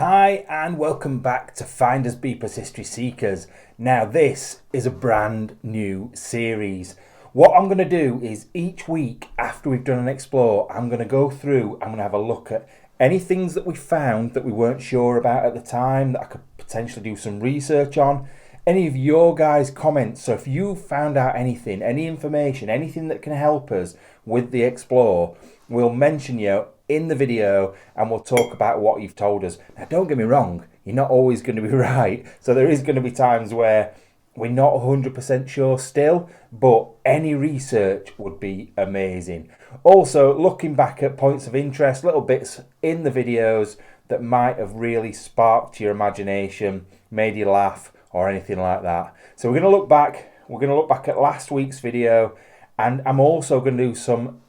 Hi and welcome back to Findersbeepers History Seekers. Now this is a brand new series. What I'm going to do is each week after we've done an explore, I'm going to go through, I'm going to have a look at any things that we found that we weren't sure about at the time that I could potentially do some research on. Any of your guys' comments, so if you found out anything, any information, anything that can help us with the explore, we'll mention you in the video and we'll talk about what you've told us. Now don't get me wrong, you're not always going to be right, so there is going to be times where we're not 100% sure still, but any research would be amazing. Also, looking back at points of interest, little bits in the videos that might have really sparked your imagination, made you laugh or anything like that. So we're going to look back at last week's video, and I'm also going to do some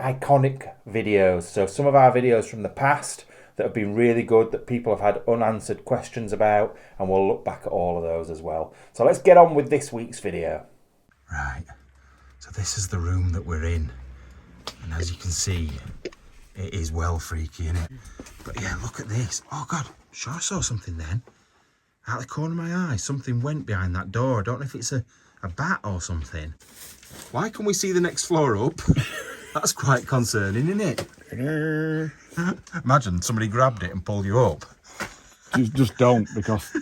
iconic videos. So some of our videos from the past that have been really good, that people have had unanswered questions about, and we'll look back at all of those as well. So let's get on with this week's video. Right, so this is the room that we're in, and as you can see, it is well freaky, isn't it? But yeah, look at this. Oh God, sure I saw something then. Out the corner of my eye, something went behind that door. I don't know if it's a bat or something. Why can we see the next floor up? That's quite concerning, isn't it? Imagine somebody grabbed it and pulled you up. Just don't, because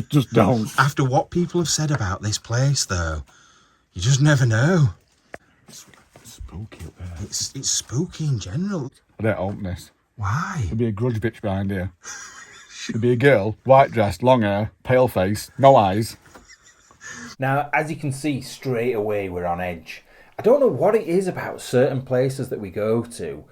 just don't. After what people have said about this place, though, you just never know. It's spooky up there. It's spooky in general. I don't open this. Why? There'd be a grudge bitch behind here. There'd be a girl, white dress, long hair, pale face, no eyes. Now, as you can see, straight away we're on edge. I don't know what it is about certain places that we go to.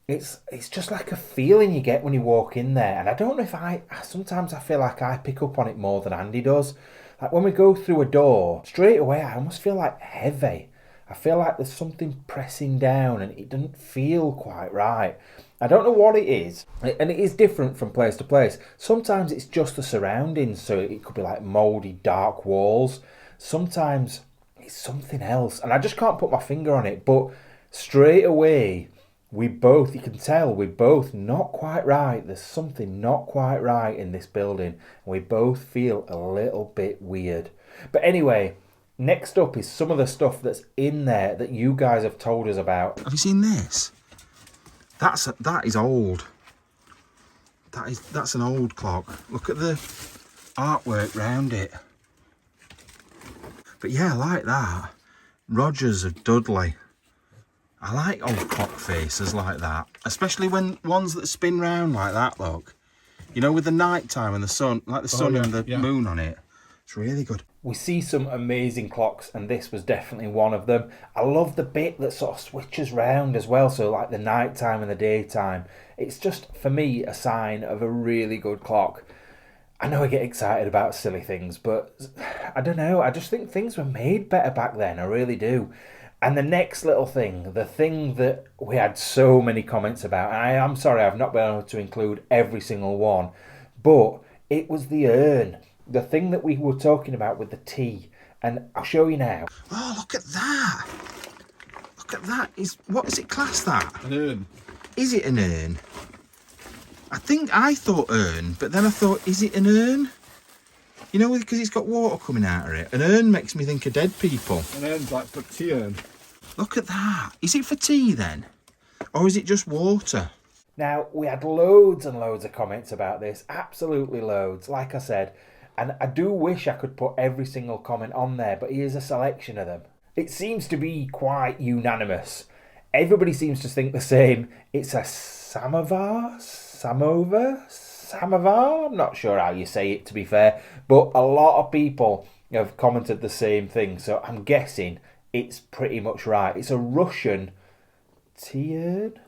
It's just like a feeling you get when you walk in there. And I don't know if sometimes I feel like I pick up on it more than Andy does. Like when we go through a door, straight away I almost feel like heavy. I feel like there's something pressing down and it doesn't feel quite right. I don't know what it is. And it is different from place to place. Sometimes it's just the surroundings. So it could be like mouldy, dark walls. Sometimes it's something else. And I just can't put my finger on it. But straight away, you can tell we're both not quite right. There's something not quite right in this building. And we both feel a little bit weird. But anyway, next up is some of the stuff that's in there that you guys have told us about. Have you seen this? That is old. That's an old clock. Look at the artwork round it. But yeah, I like that. Rogers of Dudley. I like old clock faces like that, especially when ones that spin round like that, look. You know, with the night time and the sun, like the sun and the moon on it. It's really good. We see some amazing clocks, and this was definitely one of them. I love the bit that sort of switches round as well, so like the night time and the daytime. It's just, for me, a sign of a really good clock. I know I get excited about silly things, but I don't know. I just think things were made better back then. I really do. And the next little thing, the thing that we had so many comments about, and I'm sorry I've not been able to include every single one, but it was the urn. The thing that we were talking about with the tea. And I'll show you now. Oh, look at that. Look at that. What is it classed that? An urn. Is it an urn? I thought urn, but then I thought, is it an urn? You know, because it's got water coming out of it. An urn makes me think of dead people. An urn's like for tea urn. Look at that. Is it for tea then? Or is it just water? Now, we had loads and loads of comments about this. Absolutely loads, like I said. And I do wish I could put every single comment on there, but here's a selection of them. It seems to be quite unanimous. Everybody seems to think the same. It's a samovar? I'm not sure how you say it, to be fair. But a lot of people have commented the same thing, so I'm guessing it's pretty much right. It's a Russian tea urn?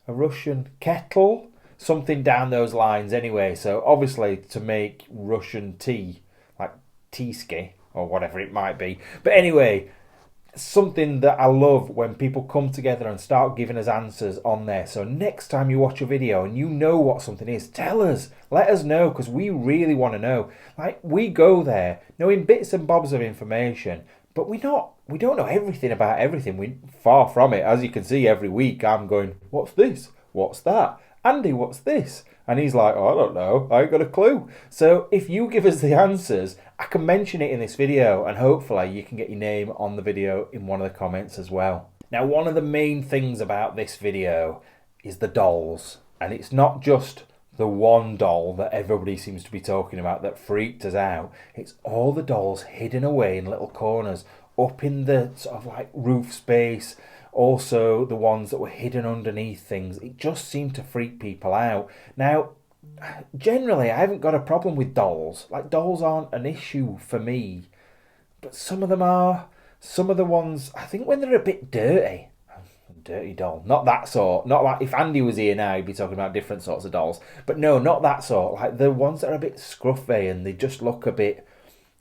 A Russian kettle? Something down those lines anyway. So obviously to make Russian tea, like teaski or whatever it might be. But anyway, something that I love when people come together and start giving us answers on there. So next time you watch a video and you know what something is, tell us. Let us know, because we really want to know. Like, we go there knowing bits and bobs of information, but we don't know everything about everything. We're far from it. As you can see, every week I'm going, what's this? What's that? Andy, what's this? And he's like, oh, I don't know, I ain't got a clue. So if you give us the answers, I can mention it in this video, and hopefully you can get your name on the video in one of the comments as well. Now, one of the main things about this video is the dolls. And it's not just the one doll that everybody seems to be talking about that freaked us out. It's all the dolls hidden away in little corners, up in the sort of like roof space. Also, the ones that were hidden underneath things. It just seemed to freak people out. Now, generally, I haven't got a problem with dolls. Like, dolls aren't an issue for me. But some of them are. Some of the ones, I think when they're a bit dirty. Dirty doll. Not that sort. Not like, if Andy was here now, he'd be talking about different sorts of dolls. But no, not that sort. Like the ones that are a bit scruffy and they just look a bit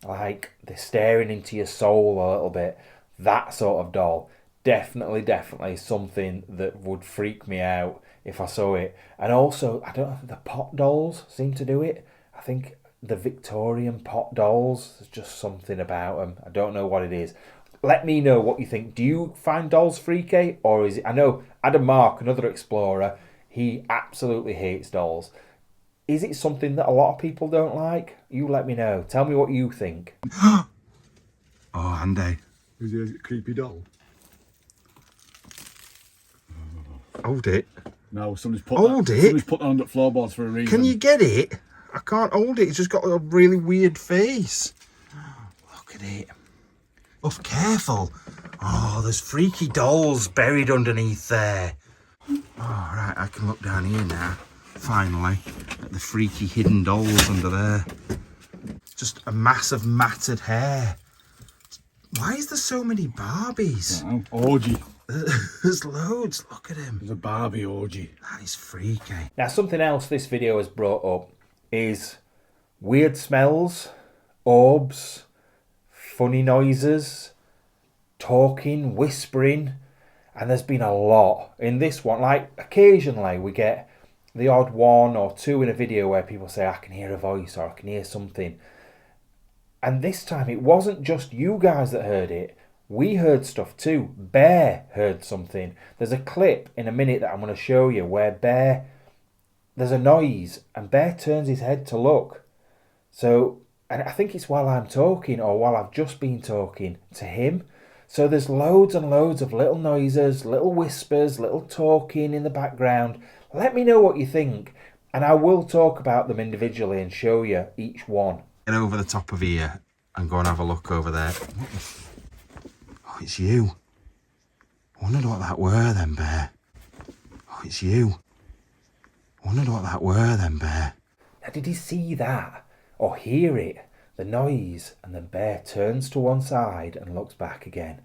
like they're staring into your soul a little bit. That sort of doll. Definitely something that would freak me out if I saw it. And also, I don't know, the pot dolls seem to do it. I think the Victorian pot dolls, there's just something about them. I don't know what it is. Let me know what you think. Do you find dolls freaky? Or is it... I know Adam Mark, another explorer, he absolutely hates dolls. Is it something that a lot of people don't like? You let me know. Tell me what you think. Oh, Andy. Is it a creepy doll? Hold it. No, somebody's put that on the floorboards for a reason. Can you get it? I can't hold it. It's just got a really weird face. Look at it. Oh, careful. Oh, there's freaky dolls buried underneath there. Oh, right, I can look down here now. Finally, at the freaky hidden dolls under there. Just a mass of matted hair. Why is there so many Barbies? Orgy. There's loads. Look at him. There's a Barbie orgy. That is freaky. Now, something else this video has brought up is weird smells, orbs, funny noises, talking, whispering, and there's been a lot in this one. Like, occasionally we get the odd one or two in a video where people say, I can hear a voice or I can hear something. And this time it wasn't just you guys that heard it. We heard stuff too. Bear heard something. There's a clip in a minute that I'm going to show you where Bear, there's a noise and Bear turns his head to look. So, and I think it's while I'm talking or while I've just been talking to him. So there's loads and loads of little noises, little whispers, little talking in the background. Let me know what you think, and I will talk about them individually and show you each one. Get over the top of here and go and have a look over there. Oh, it's you. I wondered what that were then, Bear. Oh, it's you. I wondered what that were then, Bear. Now, did he see that or hear it? The noise, and then Bear turns to one side and looks back again.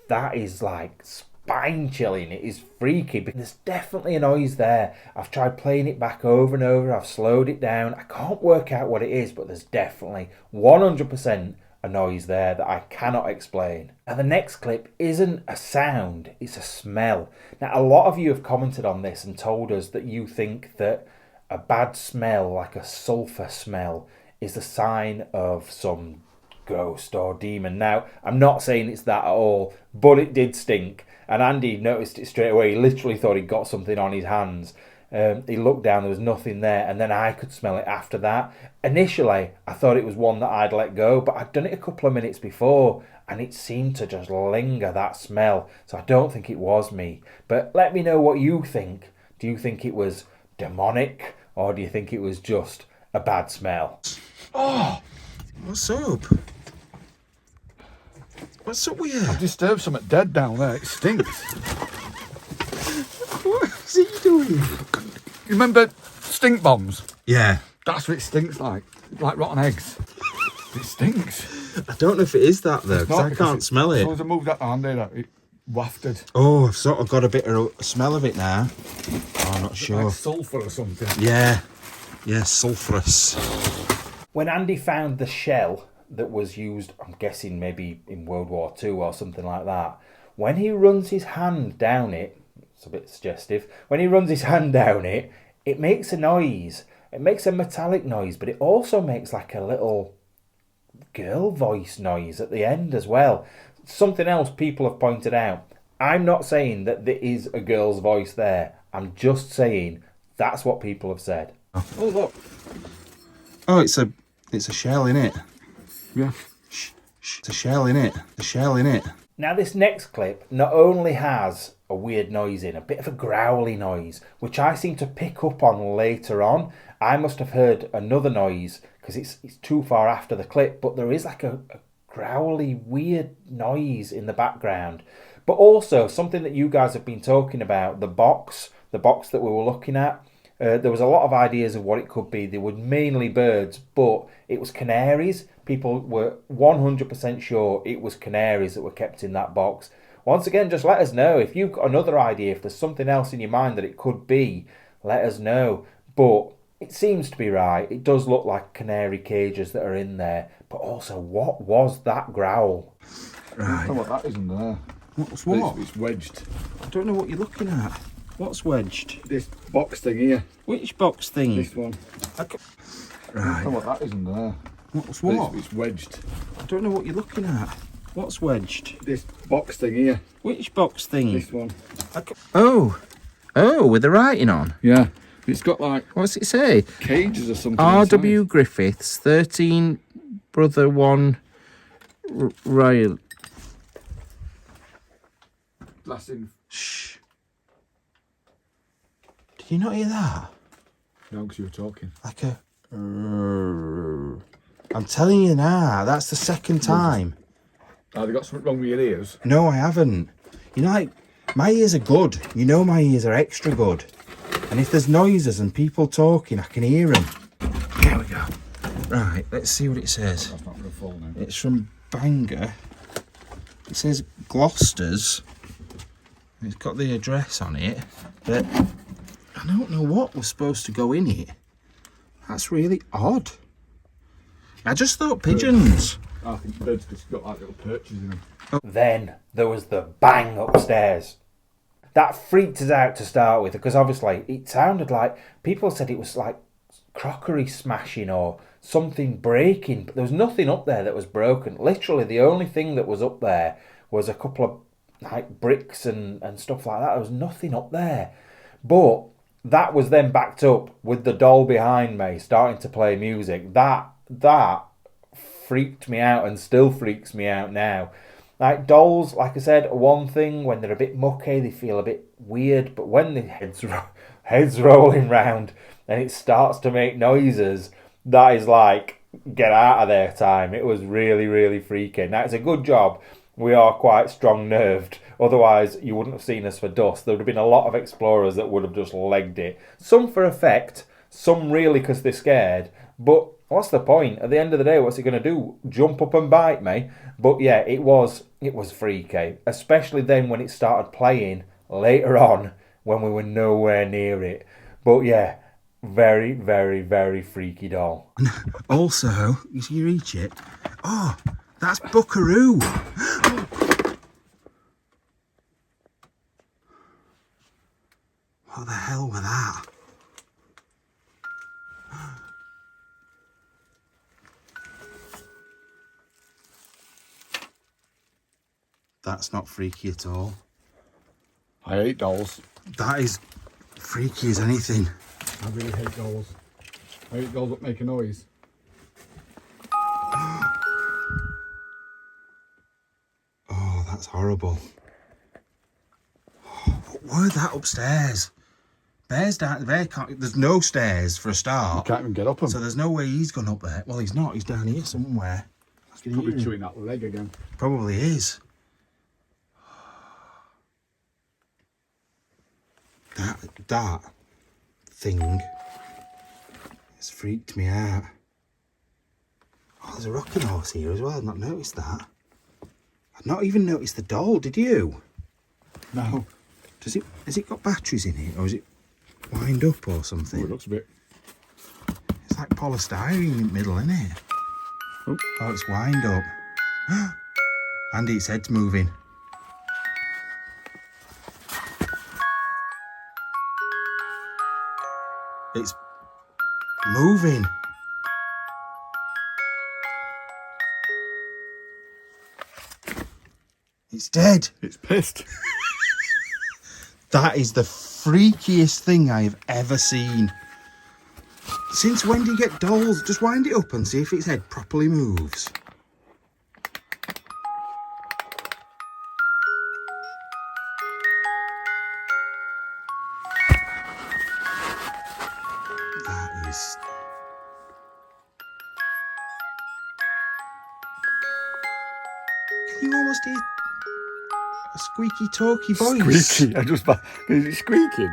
That is like spine chilling. It is freaky, but there's definitely a noise there. I've tried playing it back over and over. I've slowed it down. I can't work out what it is, but there's definitely 100% a noise there that I cannot explain. And the next clip isn't a sound, it's a smell. Now, a lot of you have commented on this and told us that you think that a bad smell, like a sulphur smell, is the sign of some ghost or demon. Now, I'm not saying it's that at all, but it did stink. And Andy noticed it straight away. He literally thought he'd got something on his hands. He looked down, there was nothing there, and then I could smell it after that. Initially, I thought it was one that I'd let go, but I'd done it a couple of minutes before, and it seemed to just linger, that smell. So I don't think it was me. But let me know what you think. Do you think it was demonic, or do you think it was just a bad smell? Oh, what's up? What's up with you? I've disturbed something dead down there. It stinks. What's he doing? You remember stink bombs? Yeah. That's what it stinks like rotten eggs. It stinks. I don't know if it is that though, because I can't smell As it. soon as I moved that hand there, it wafted. Oh, I've sort of got a bit of a smell of it now. Oh, I'm not sure. Like sulphur or something. Yeah. Yeah, sulphurous. When Andy found the shell that was used, I'm guessing maybe in World War II or something like that, when he runs his hand down it, it's a bit suggestive, when he runs his hand down it, it makes a noise. It makes a metallic noise, but it also makes like a little girl voice noise at the end as well. Something else people have pointed out. I'm not saying that there is a girl's voice there. I'm just saying That's what people have said. Oh, look. Oh, it's a shell in it. Yeah. It's a shell in it. A shell in it. Now this next clip not only has a weird noise in, a bit of a growly noise, which I seem to pick up on later on. I must have heard another noise because it's too far after the clip, but there is like a growly weird noise in the background. But also something that you guys have been talking about, the box that we were looking at. There was a lot of ideas of what it could be. They were mainly birds, but it was canaries. People were 100% sure it was canaries that were kept in that box. Once again, just let us know. If you've got another idea, if there's something else in your mind that it could be, let us know. But it seems to be right. It does look like canary cages that are in there. But also, what was that growl? Right. I don't know what that is in there. What's what? It's wedged. I don't know what you're looking at. What's wedged? This box thing here. Which box thing? This one. I Right. don't know what that is in there. What's what? It's wedged. I don't know what you're looking at. What's wedged? This box thing here. Which box thing? This one. Oh, with the writing on. Yeah. It's got like What's it say? cages or something. R.W. Griffiths, 13, Brother 1, Royal. Blasting. Shh. Did you not hear that? No, because you were talking. Like a. I'm telling you now, that's the second time. Oh, they got something wrong with your ears? No, I haven't. You know, like, my ears are good. You know my ears are extra good. And if there's noises and people talking, I can hear them. There we go. Right, let's see what it says. That's not going to fall now. It's from Bangor. It says Gloucester's. It's got the address on it, but I don't know what was supposed to go in it. That's really odd. I just thought pigeons. I think birds just got like little perches in them. Then there was the bang upstairs. That freaked us out to start with because obviously it sounded like people said it was like crockery smashing or something breaking, but there was nothing up there that was broken. Literally the only thing that was up there was a couple of like bricks and stuff like that. There was nothing up there. But that was then backed up with the doll behind me starting to play music. That freaked me out and still freaks me out now. Like dolls, like I said, are one thing. When they're a bit mucky, they feel a bit weird. But when the head's rolling round and it starts to make noises, that is like, get out of there time. It was really, really freaky. Now, it's a good job we are quite strong-nerved. Otherwise, you wouldn't have seen us for dust. There would have been a lot of explorers that would have just legged it. Some for effect, some really because they're scared. But what's the point? At the end of the day, what's it going to do? Jump up and bite me? But yeah, it was freaky. Especially then when it started playing later on when we were nowhere near it. But yeah, very, very, very freaky doll. Also, you see you reach it. Oh, that's Buckaroo. What the hell was that? That's not freaky at all. I hate dolls. That is freaky as anything. I really hate dolls. I hate dolls that make a noise. Oh, that's horrible. What were that upstairs? Bear's down there. There's no stairs for a You start. can't even get up them. So there's no way he's gone up there. Well, he's not. He's down here somewhere. He's probably chewing that leg again. Probably is. That thing has freaked me out. Oh, there's a rocking horse here as well. I've not noticed that. I've not even noticed the doll, did you? No. Has it got batteries in it, or is it wind up or Oh, something? it looks a bit. It's like polystyrene in the middle, isn't it? Oh. Oh, it's wind up. Andy, its head's moving. It's moving. It's dead. It's pissed. That is the freakiest thing I have ever seen. Since when do you get dolls? Just wind it up and see if its head properly moves. That is... Can you almost hear a squeaky talky voice? Squeaky. Is it squeaking?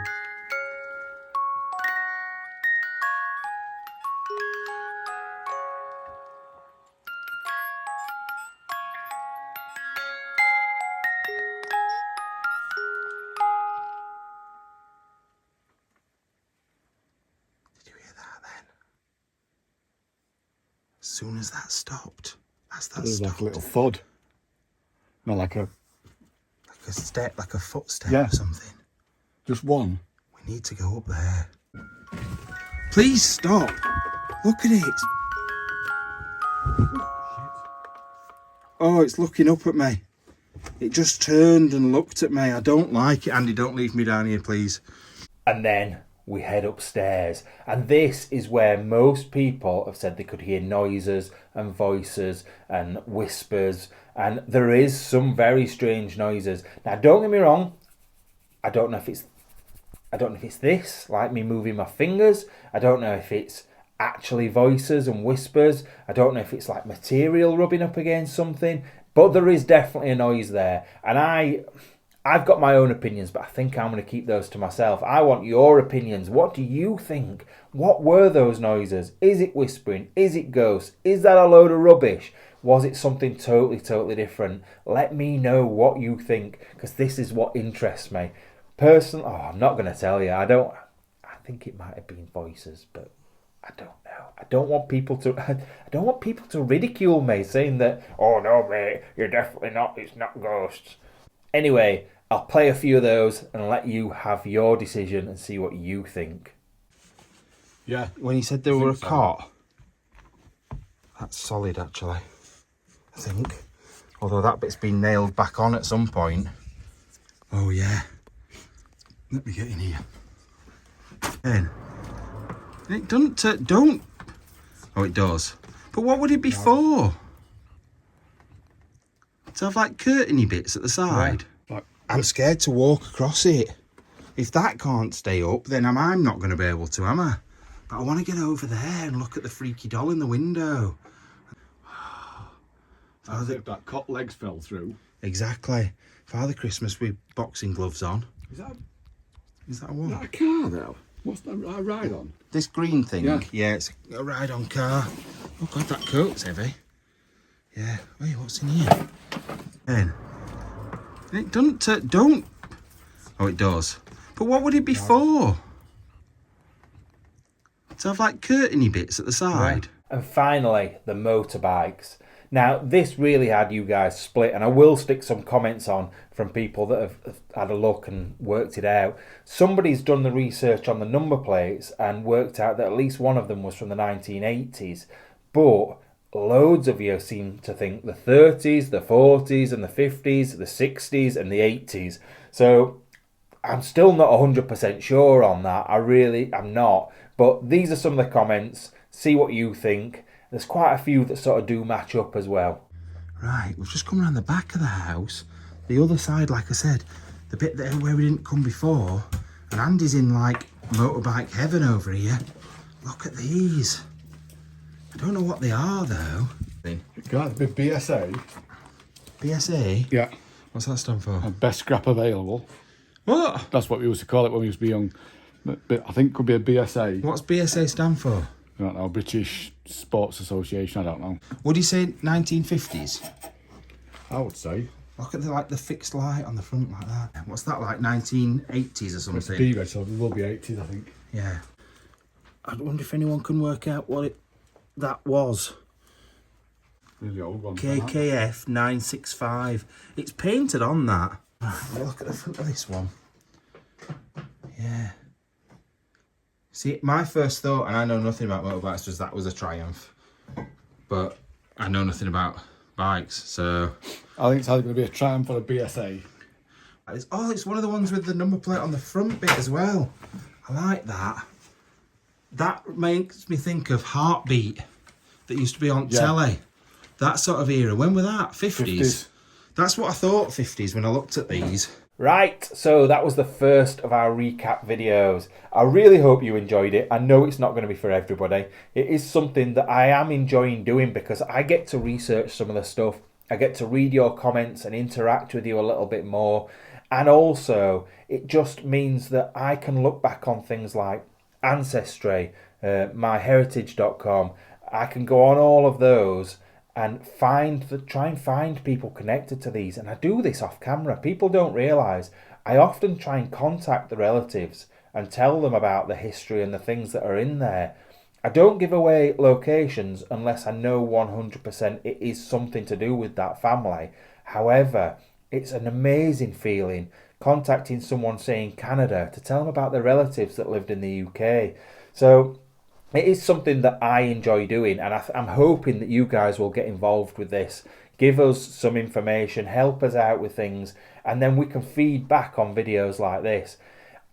Did you hear that then? As soon as that stopped, It was like a little thud. No, like a step, like a footstep Yeah. or something. just one. We need to go up there. Please stop. Look at it. Oh, it's looking up at me. It just turned and looked at me. I don't like it. Andy, don't leave me down here, please. And then we head upstairs, and this is where most people have said they could hear noises and voices and whispers, and there is some very strange noises. Now, don't get me wrong, I don't know if it's this, like me moving my fingers. I don't know if it's actually voices and whispers. I don't know if it's like material rubbing up against something, but there is definitely a noise there, and I've got my own opinions, but I think I'm going to keep those to myself. I want your opinions. What do you think? What were those noises? Is it whispering? Is it ghosts? Is that a load of rubbish? Was it something totally different? Let me know what you think, because this is what interests me. Personally, I'm not going to tell you. I think it might have been voices, but I don't know. I don't want people to ridicule me, saying that, oh no mate, you're definitely not, it's not ghosts. Anyway, I'll play a few of those and let you have your decision and see what you think. Yeah. When you said there were a cot, that's solid actually, I think. Although that bit's been nailed back on at some point. Oh yeah. Let me get in here. In. It doesn't, don't. Oh, it does. But what would it be for? To have like curtainy bits at the side. Yeah. Like, I'm scared to walk across it. If that can't stay up, then I'm not going to be able to, am I? But I want to get over there and look at the freaky doll in the window. as if that cot legs fell through. Exactly. Father Christmas with boxing gloves on. Is that a what? a car though? What's that a ride on? This green thing? Yeah. It's a ride-on car. Oh God, that coat's heavy. Yeah. Wait, what's in here? Then. It doesn't, don't. Oh, it does. But what would it be for? To have like curtainy bits at the side. And finally, the motorbikes. Now, this really had you guys split, and I will stick some comments on from people that have had a look and worked it out. Somebody's done the research on the number plates and worked out that at least one of them was from the 1980s, but loads of you seem to think the 30s, the 40s and the 50s, the 60s and the 80s. So I'm still not 100% sure on that. I'm not. But these are some of the comments. See what you think. There's quite a few that sort of do match up as well. Right, we've just come around the back of the house. The other side, like I said, the bit there where we didn't come before. And Andy's in like motorbike heaven over here. Look at these. I don't know what they are though. It can't be BSA. BSA? Yeah. What's that stand for? Best scrap available. What? That's what we used to call it when we used to be young. But I think it could be a BSA. What's BSA stand for? I don't know, British Sports Association, I don't know. Would you say 1950s? I would say. Look at the fixed light on the front like that. What's that, like 1980s or It's something? B-Red, so it will be 80s, I think. Yeah. I wonder if anyone can work out what that was. Really old one. KKF 965. It's painted on that. Right, look at the front of this one. Yeah. See, my first thought, and I know nothing about motorbikes, was that was a Triumph. But I know nothing about bikes, so... I think it's either going to be a Triumph or a BSA. It's one of the ones with the number plate on the front bit as well. I like that. That makes me think of Heartbeat that used to be on telly. That sort of era. When were that? 50s? That's what I thought, 50s, when I looked at these. Right, so that was the first of our recap videos. I really hope you enjoyed it. I know it's not going to be for everybody. It is something that I am enjoying doing because I get to research some of the stuff. I get to read your comments and interact with you a little bit more. And also, it just means that I can look back on things like Ancestry, myheritage.com. I can go on all of those and try and find people connected to these. And I do this off camera. People don't realise I often try and contact the relatives and tell them about the history and the things that are in there. I don't give away locations unless I know 100% it is something to do with that family. However, it's an amazing feeling contacting someone, say, in Canada, to tell them about their relatives that lived in the UK. So it is something that I enjoy doing, and I'm hoping that you guys will get involved with this. Give us some information, help us out with things, and then we can feed back on videos like this.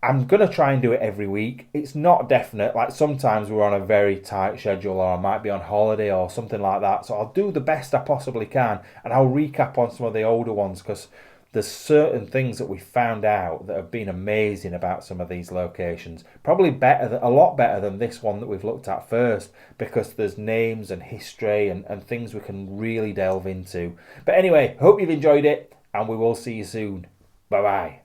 I'm going to try and do it every week. It's not definite. Like sometimes we're on a very tight schedule, or I might be on holiday or something like that. So I'll do the best I possibly can, and I'll recap on some of the older ones because there's certain things that we found out that have been amazing about some of these locations. Probably a lot better than this one that we've looked at first, because there's names and history and things we can really delve into. But anyway, hope you've enjoyed it, and we will see you soon. Bye bye.